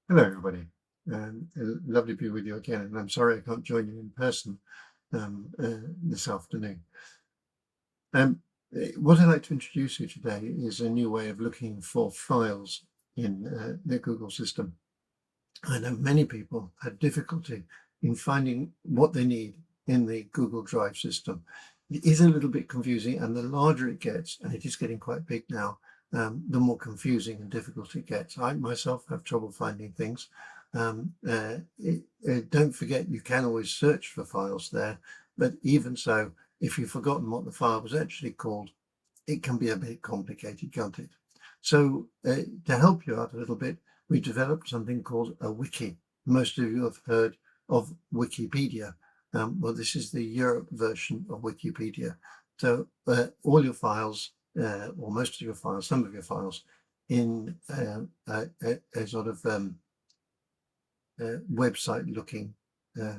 Hello, everybody. Lovely to be with you again. And I'm sorry I can't join you in person this afternoon. What I'd like to introduce you today is a new way of looking for files in the Google system. I know many people have difficulty in finding what they need in the Google Drive system. It is a little bit confusing, and the larger it gets, and it is getting quite big now, the more confusing and difficult it gets. I myself have trouble finding things. Don't forget, you can always search for files there, but even so, if you've forgotten what the file was actually called, it can be a bit complicated, can't it? So to help you out a little bit, we developed something called a wiki. Most of you have heard of Wikipedia. Well, this is the Europe version of Wikipedia. So all your files, or most of your files, some of your files, in a sort of website-looking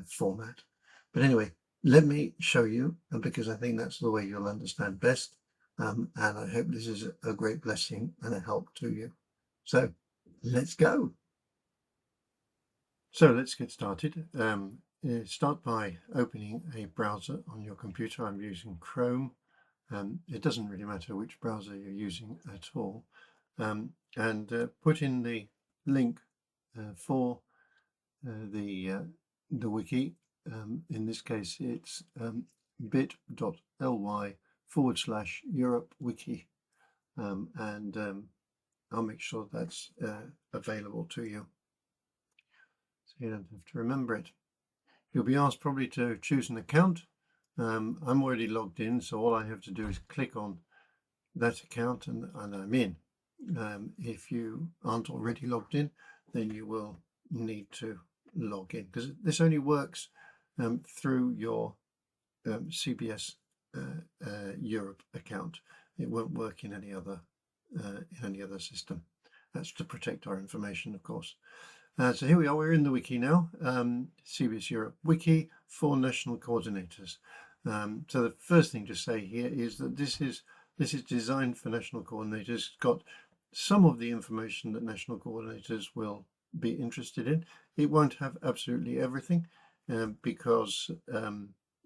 format. But anyway, let me show you, because I think that's the way you'll understand best. And I hope this is a great blessing and a help to you. So let's go. So let's get started. Start by opening a browser on your computer. I'm using Chrome. It doesn't really matter which browser you're using at all. And put in the link for the wiki. In this case, it's bit.ly/Europe wiki. And I'll make sure that's available to you, so you don't have to remember it. You'll be asked probably to choose an account. I'm already logged in, so all I have to do is click on that account and I'm in. If you aren't already logged in, then you will need to log in, because this only works through your CBS Europe account. It won't work in any other system. That's to protect our information, of course. So here we are. We're in the wiki now. CBS Europe Wiki for national coordinators. So the first thing to say here is that this is designed for national coordinators. It's got some of the information that national coordinators will be interested in. It won't have absolutely everything, because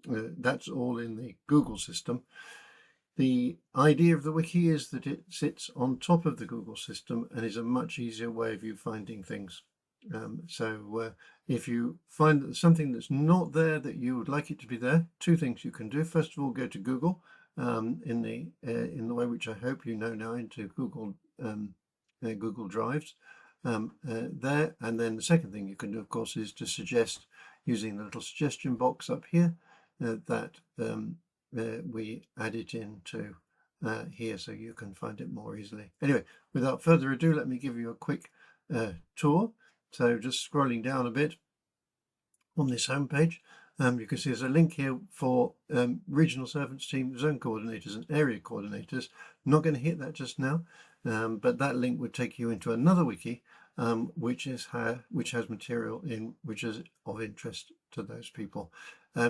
that's all in the Google system. The idea of the wiki is that it sits on top of the Google system and is a much easier way of you finding things. So if you find something that's not there that you would like it to be there, two things you can do. First of all, go to Google in the way which I hope you know now, into Google Drives there. And then the second thing you can do, of course, is to suggest, using the little suggestion box up here, that we add it into here so you can find it more easily. Anyway, without further ado, let me give you a quick tour. So just scrolling down a bit on this homepage, you can see there's a link here for regional servants team, zone coordinators and area coordinators. I'm not going to hit that just now, but that link would take you into another wiki, which has material which is of interest to those people.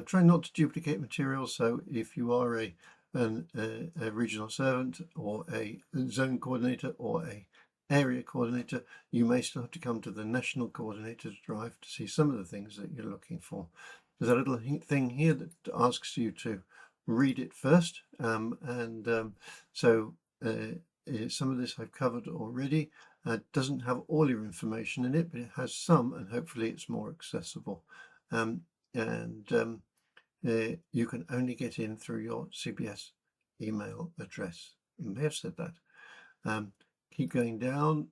Try not to duplicate material. So if you are a regional servant or a zone coordinator or a area coordinator, you may still have to come to the national coordinators drive to see some of the things that you're looking for. There's a little thing here that asks you to read it first, so some of this I've covered already. It doesn't have all your information in it, but it has some, and hopefully it's more accessible. You can only get in through your CBS email address. You may have said that. Keep going down,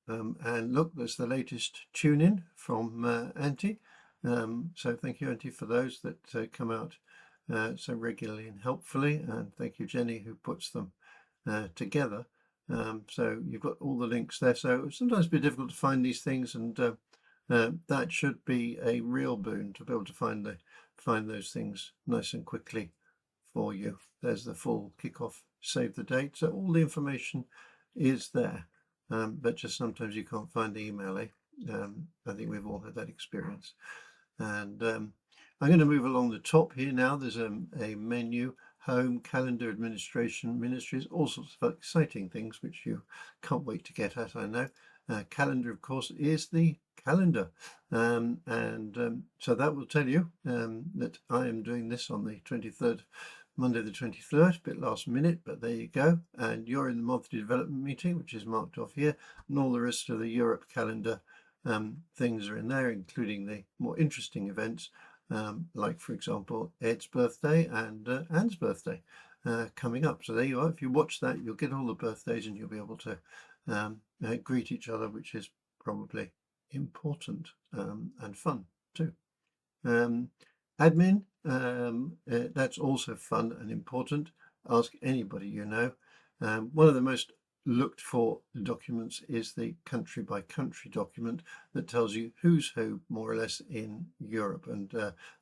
and look, there's the latest tune-in from Auntie. So thank you, Auntie, for those that come out so regularly and helpfully, and thank you, Jenny, who puts them together. So you've got all the links there. So sometimes it's a bit difficult to find these things, and that should be a real boon to be able to find those things nice and quickly for you. There's the full kickoff save the date. So all the information is there, but just sometimes you can't find the email. I think we've all had that experience. And I'm going to move along the top here now. There's a menu: home, calendar, administration, ministries, all sorts of exciting things which you can't wait to get at, I know. Calendar, of course, is the calendar. So that will tell you that I am doing this on the 23rd, Monday the 23rd, a bit last minute, but there you go. And you're in the monthly development meeting, which is marked off here, and all the rest of the Europe calendar things are in there, including the more interesting events, like, for example, Ed's birthday and Anne's birthday coming up. So there you are. If you watch that, you'll get all the birthdays and you'll be able to greet each other, which is probably important and fun too. Admin, that's also fun and important. Ask anybody you know. One of the most looked for documents is the country by country document that tells you who's who more or less in Europe and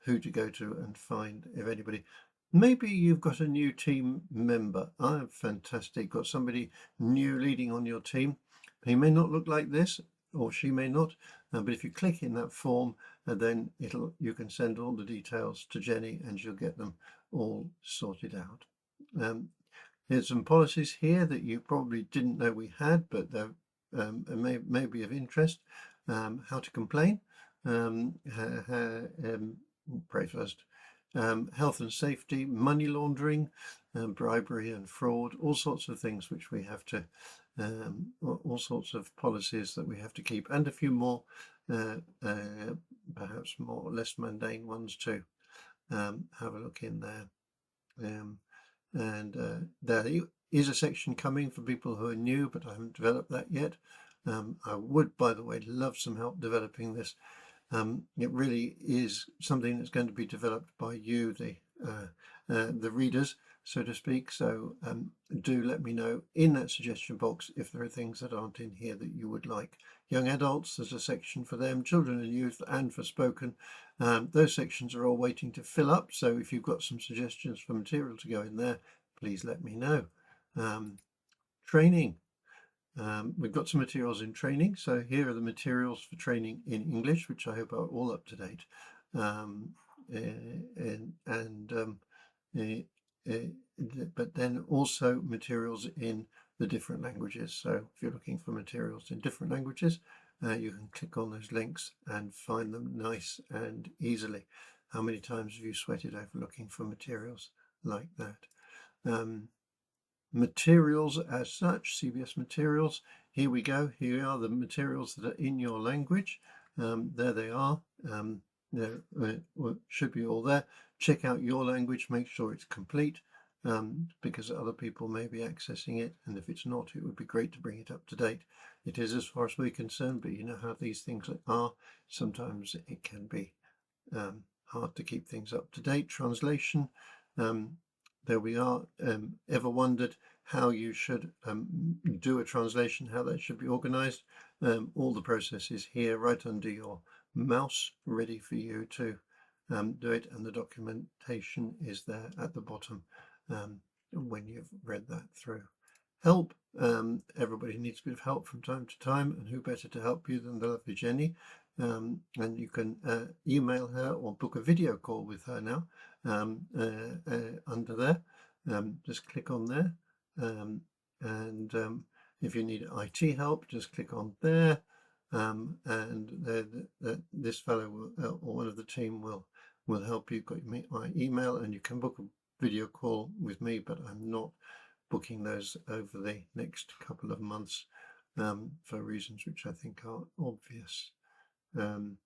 who to go to and find if anybody. Maybe you've got a new team member. Fantastic. Got somebody new leading on your team. He may not look like this, or she may not, but if you click in that form, then you can send all the details to Jenny and she'll get them all sorted out. There's some policies here that you probably didn't know we had, but they may be of interest. How to complain. Pray first. Health and safety, money laundering, bribery and fraud, all sorts of things which we have to, all sorts of policies that we have to keep, and a few more, perhaps more or less mundane ones too. Have a look in there. There is a section coming for people who are new, but I haven't developed that yet. I would, by the way, love some help developing this. It really is something that's going to be developed by you, the readers, so to speak. So do let me know in that suggestion box if there are things that aren't in here that you would like. Young adults, there's a section for them, children and youth, and for spoken. Those sections are all waiting to fill up. So if you've got some suggestions for material to go in there, please let me know. Training. We've got some materials in training. So here are the materials for training in English, which I hope are all up to date. But then also materials in the different languages. So if you're looking for materials in different languages, you can click on those links and find them nice and easily. How many times have you sweated over looking for materials like that? Materials as such, CBS materials. Here we go. Here are the materials that are in your language. There they are. There should be all there. Check out your language, make sure it's complete, because other people may be accessing it, and if it's not, it would be great to bring it up to date. It is as far as we're concerned, but you know how these things are. Sometimes it can be hard to keep things up to date. Translation. There we are. Ever wondered how you should do a translation, how that should be organized? All the process is here right under your mouse, ready for you to do it, and the documentation is there at the bottom when you've read that through. Help. Everybody needs a bit of help from time to time, and who better to help you than the lovely Jenny? And you can email her or book a video call with her now under there. Just click on there, and if you need IT help, just click on there, and this fellow will, or one of the team will help you. Got my email, and you can book a video call with me, but I'm not booking those over the next couple of months for reasons which I think are obvious. And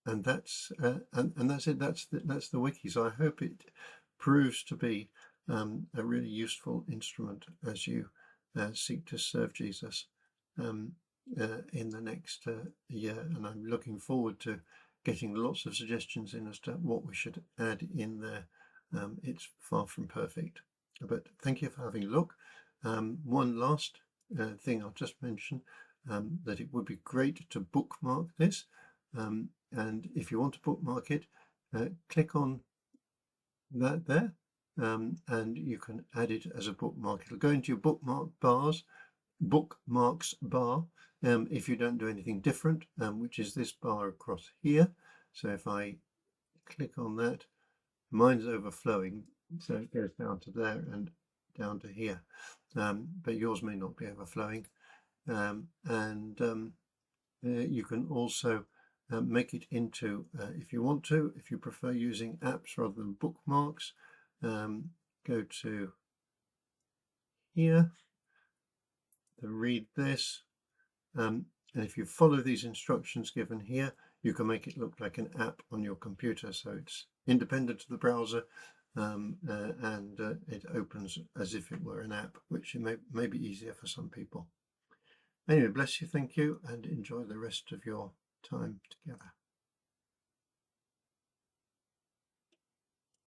that's it. That's the wiki. So I hope it proves to be a really useful instrument as you seek to serve Jesus in the next year. And I'm looking forward to getting lots of suggestions in as to what we should add in there. It's far from perfect, but thank you for having a look. One last thing I'll just mention, that it would be great to bookmark this. And if you want to bookmark it, click on that there, and you can add it as a bookmark. It'll go into your bookmarks bar, if you don't do anything different, which is this bar across here. So if I click on that, mine's overflowing, so it goes down to there and down to here, but yours may not be overflowing. You can also make it into, if you want to, if you prefer using apps rather than bookmarks, go to here to read this. And if you follow these instructions given here, you can make it look like an app on your computer. So it's independent of the browser, and it opens as if it were an app, which may be easier for some people. Anyway, bless you, thank you, and enjoy the rest of your time together.